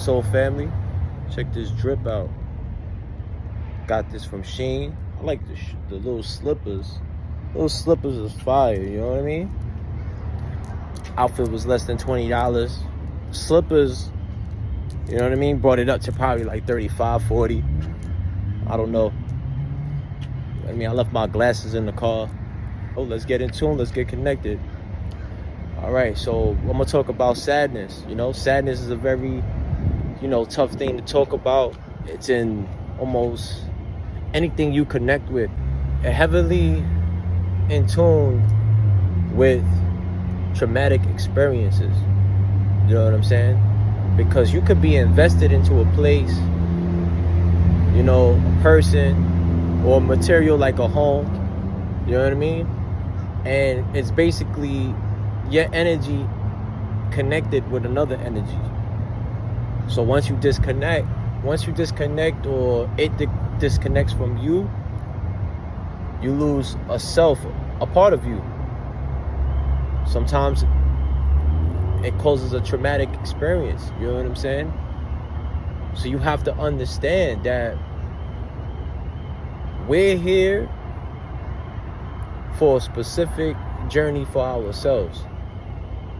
Soul Family. Check this drip out. Got this from Sheen. I like the little slippers. Those slippers is fire, you know what I mean? Outfit was less than $20. Slippers, you know what I mean? Brought it up to probably like 35, 40. I don't know. I mean, I left my glasses in the car. Oh, let's get in tune. Let's get connected. All right, so I'm gonna talk about sadness. You know, sadness is a very, tough thing to talk about. It's in almost anything you connect with. Heavily in tune with traumatic experiences. You know what I'm saying? Because you could be invested into a place, a person or material like a home. You know what I mean? And it's basically your energy connected with another energy. So once you disconnect or it disconnects from you, you lose a self, a part of you. Sometimes it causes a traumatic experience. You know what I'm saying? So you have to understand that we're here for a specific journey for ourselves,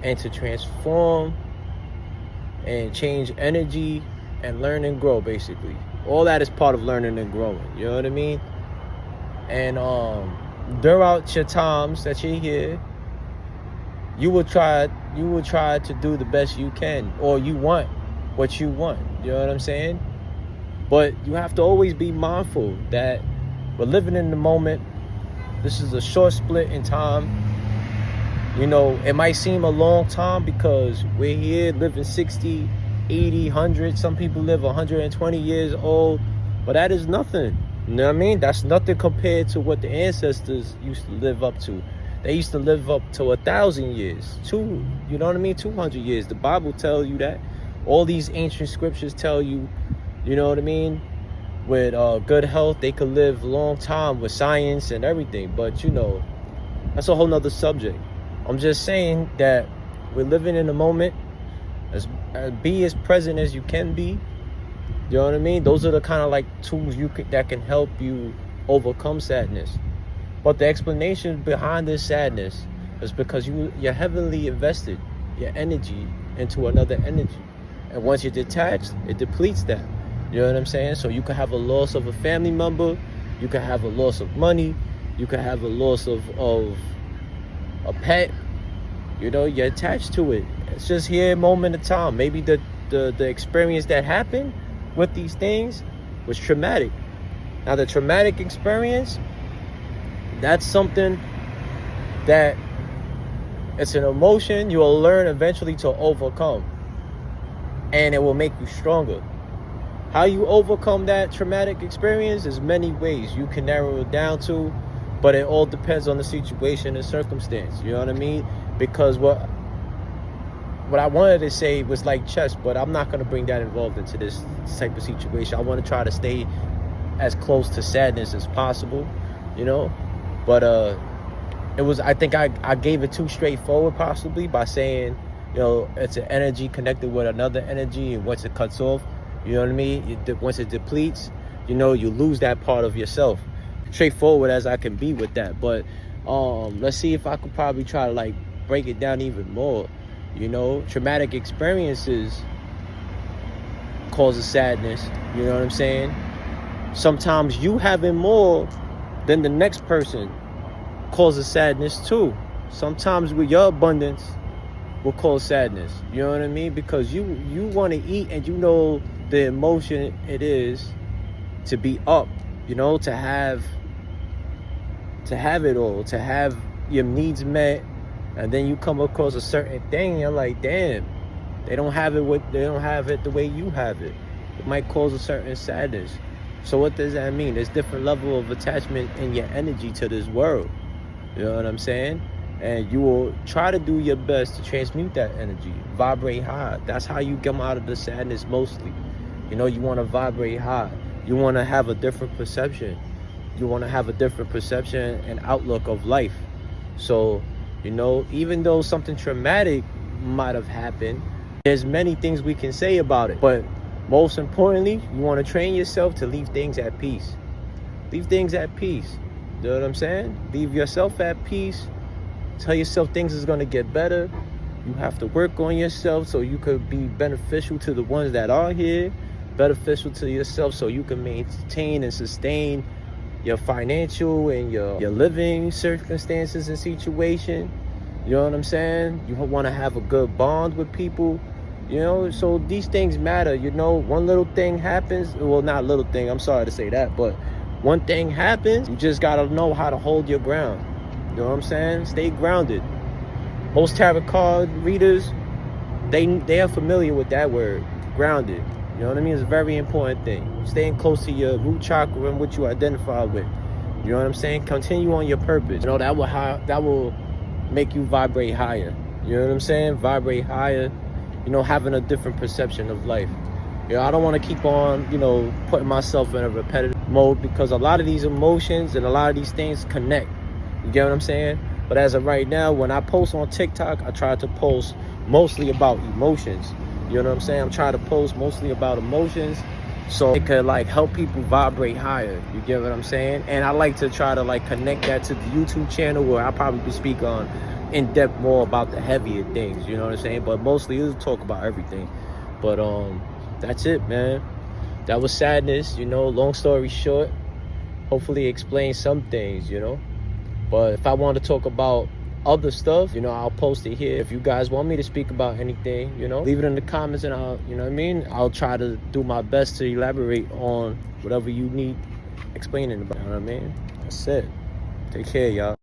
and to transform and change energy and learn and grow. Basically all that is part of learning and growing, you know what I mean? And throughout your times that you're here, you will try to do the best you can, or you want what you want, you know what I'm saying? But you have to always be mindful that we're living in the moment. This is a short split in time. It might seem a long time because we're here living 60, 80, 100. Some people live 120 years old, but that is nothing. You know what I mean? That's nothing compared to what the ancestors used to live up to. They used to live up to 1,000 years, you know what I mean? 200 years. The Bible tells you that. All these ancient scriptures tell you, you know what I mean? With good health, they could live a long time with science and everything. But, that's a whole nother subject. I'm just saying that we're living in the moment. Be as present as you can be. You know what I mean? Those are the kind of like tools that can help you overcome sadness. But the explanation behind this sadness is because you're heavily invested your energy into another energy. And once you're detached, it depletes that. You know what I'm saying? So you could have a loss of a family member. You could have a loss of money. You could have a loss of a pet. You're attached to it. It's just here, moment of time. Maybe the experience that happened with these things was traumatic. Now the traumatic experience, that's something that it's an emotion you'll learn eventually to overcome, and it will make you stronger. How you overcome that traumatic experience is many ways you can narrow it down to, but it all depends on the situation and circumstance. You know what I mean? Because what I wanted to say was like chess, but I'm not going to bring that involved into this type of situation. I want to try to stay as close to sadness as possible, but I think I gave it too straightforward, possibly, by saying, it's an energy connected with another energy, and once it cuts off, you know what I mean? Once it depletes, you lose that part of yourself. Straightforward as I can be with that. But let's see if I could probably try to break it down even more. Traumatic experiences causes sadness. You know what I'm saying? Sometimes you having more than the next person causes sadness too. Sometimes with your abundance will cause sadness. You know what I mean? Because you want to eat, and the emotion it is to be up, to have it all, to have your needs met, and then you come across a certain thing, and you're like, damn, they don't have it the way you have it. It might cause a certain sadness. So what does that mean? There's different level of attachment in your energy to this world. You know what I'm saying? And you will try to do your best to transmute that energy, vibrate high. That's how you come out of the sadness mostly. You want to vibrate high. You want to have a different perception. You want to have a different perception and outlook of life. So, even though something traumatic might have happened, There's many things we can say about it, but most importantly, you want to train yourself to leave things at peace. Leave things at peace. You know what I'm saying? Leave yourself at peace. Tell yourself things is going to get better. You have to work on yourself so you could be beneficial to the ones that are here, beneficial to yourself so you can maintain and sustain your financial and your living circumstances and situation. You know what I'm saying? You want to have a good bond with people. You know, so these things matter. You know, one little thing happens. Well, not little thing. I'm sorry to say that, but one thing happens. You just got to know how to hold your ground. You know what I'm saying? Stay grounded. Most tarot card readers, they are familiar with that word, grounded. You know what I mean? It's a very important thing. Staying close to your root chakra and what you identify with. You know what I'm saying? Continue on your purpose. You know, that will make you vibrate higher. You know what I'm saying? Vibrate higher. You know, having a different perception of life. You know, I don't want to keep on, you know, putting myself in a repetitive mode because a lot of these emotions and a lot of these things connect. You get what I'm saying? But as of right now, when I post on TikTok, I try to post mostly about emotions. You know what I'm saying? I'm trying to post mostly about emotions so it could like help people vibrate higher. You get what I'm saying? And I like to try to like connect that to the YouTube channel where I probably speak on in depth more about the heavier things. You know what I'm saying? But mostly it'll talk about everything. But that's it, man. That was sadness. You know, long story short. Hopefully explain some things. You know. But if I want to talk about other stuff, you know, I'll post it here. If you guys want me to speak about anything, you know, leave it in the comments and I'll, you know what I mean? I'll try to do my best to elaborate on whatever you need explaining about, you know what I mean? That's it. Take care, y'all.